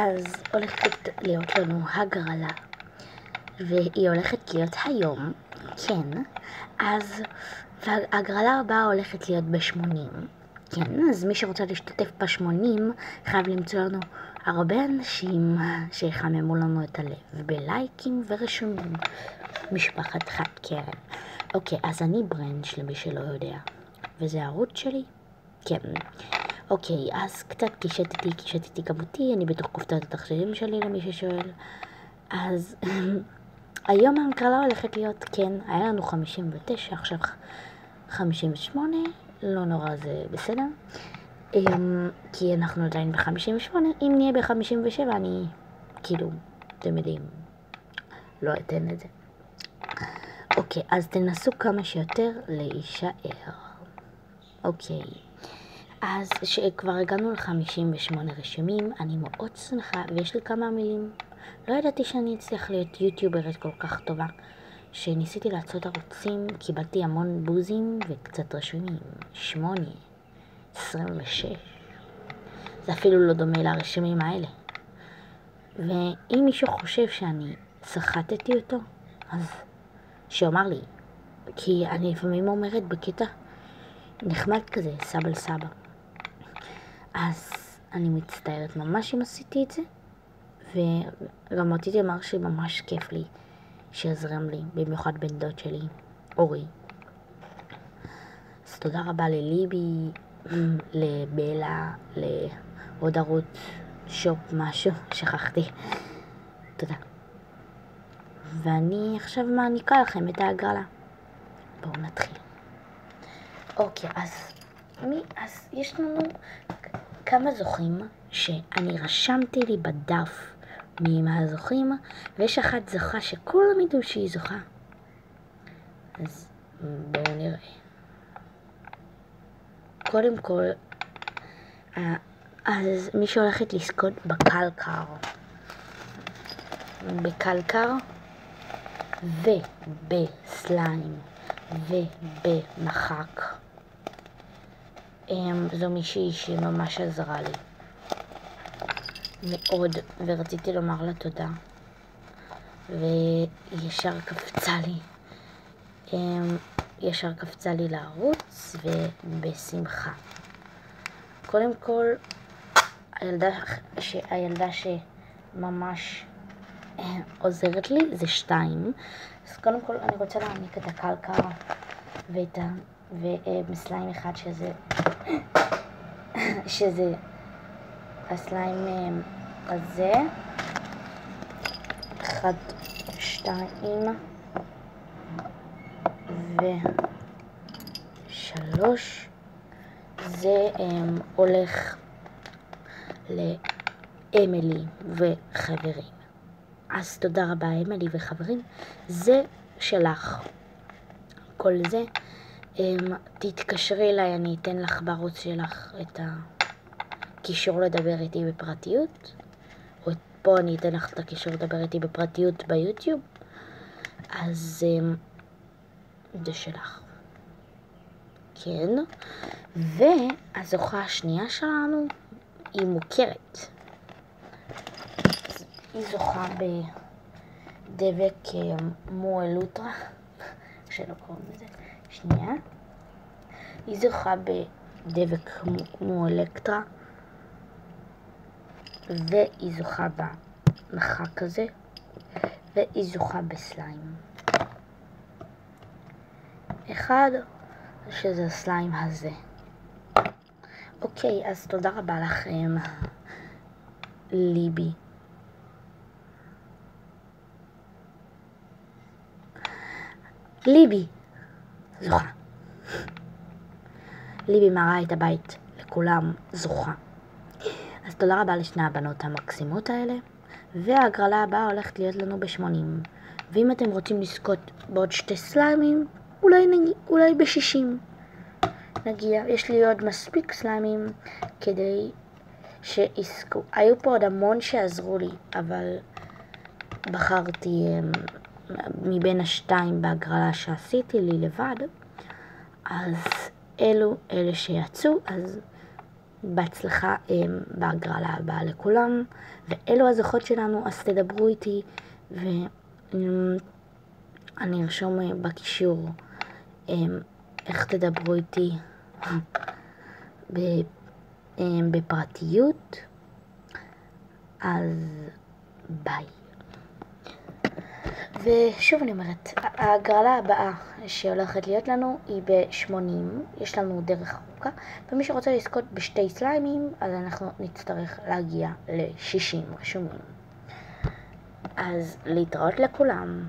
אז הולכת להיות לנו הגרלה, והיא הולכת להיות היום, כן, והגרלה הבאה הולכת להיות ב-80, כן, אז מי שרוצה להשתתף ב-80 חייב למצוא לנו הרבה אנשים שיחממו לנו את הלב, בלייקים ורשומים, משפחת חד קרן. אוקיי, אז אני ברנץ' למי שלא יודע, וזה הערוץ שלי, כן. אוקיי, אז קצת קישטתי כמותי, אני בתוך קופתת התכשירים שלי למי ששואל. אז היום ההגרלה הולכת להיות, כן, היה לנו 59, עכשיו 58, לא נורא, זה בסדר. כי אנחנו עדיין ב-58, אם נהיה ב-57 אני, כאילו, אתם יודעים, לא אתן את זה. אוקיי, אז תנסו כמה שיותר להישאר. אוקיי. אז שכבר הגענו ל-58 רשומים, אני מאוד שמחה, ויש לי כמה מילים. לא ידעתי שאני אצליח להיות יוטיוברית כל כך טובה. שניסיתי לעשות ערוצים, קיבלתי המון בוזים וקצת רשומים. 8, 26. זה אפילו לא דומה לרשומים האלה. ואם מישהו חושב שאני סחטתי אותו, אז שאומר לי, כי אני לפעמים אומרת בקטע נחמד כזה, סבא לסבא. אז אני מצטערת ממש אם עשיתי את זה, וגם רציתי לומר שממש כיף לי שעזרם לי, במיוחד בן דוד שלי, אורי. אז תודה רבה לליבי, לבלה, לעוד ערוץ, שופ, משהו, שכחתי. תודה. ואני עכשיו מעניקה לכם את ההגרלה. בואו נתחיל. אוקיי, אז יש לנו כמה זוכים שאני רשמתי לי בדף מי מהזוכים, ויש אחת זוכה שכולם ידעו שהיא זוכה. אז בואו נראה. קודם כל, אז מי שהולכת לזכות בקלקר ובסליים ובמחק, זו מישהי שממש עזרה לי מאוד, ורציתי לומר לה תודה, וישר קפצה לי לערוץ, ובשמחה. קודם כל, הילדה שממש עוזרת לי זה 2. אז קודם כל אני רוצה להעניק את הקלקר ומסליים אחד שזה הסליים הזה, 1, 2 ו3. זה הולך לאמילי וחברים. אז תודה רבה אמילי וחברים, זה שלך. כל זה, תתקשרי אליי, אני אתן לך בערוץ שלך את הקישור לדבר איתי בפרטיות, או פה אני אתן לך את הקישור לדבר איתי בפרטיות ביוטיוב. אז זה שלך. כן. והזוכה השנייה שלנו היא מוכרת. היא זוכה בדבק מואלוטרה, שלא קוראים לזה. שנייה. היא זוכה בדבק מואלקטרה, והיא זוכה במחק הזה, והיא זוכה בסליים. אחד, שזה הסליים הזה. אוקיי, אז תודה רבה לכם, ליבי. ליבי זוכה. ליבי מראה את הבית לכולם זוכה. אז תודה רבה לשני הבנות המקסימות האלה, וההגרלה הבאה הולכת להיות לנו ב-80. ואם אתם רוצים לזכות בעוד 2 סליימים, אולי ב-60 נגיע. יש לי עוד מספיק סליימים כדי שיזכו. היו פה עוד המון שעזרו לי, אבל בחרתי מבין 2 בהגרלה שעשיתי לי לבד. אז אלה שיצאו, אז בהצלחה בהגרלה הבאה לכולם, ואלו הזוכות שלנו, אז תדברו איתי ואני ארשום בקישור איך תדברו איתי בפרטיות. אז ביי. ושוב אני אומרת, ההגרלה הבאה שהולכת להיות לנו היא ב-80, יש לנו דרך ארוכה, ומי שרוצה לזכות בשתי סליימים, אז אנחנו נצטרך להגיע ל-60 רשומים. אז להתראות לכולם.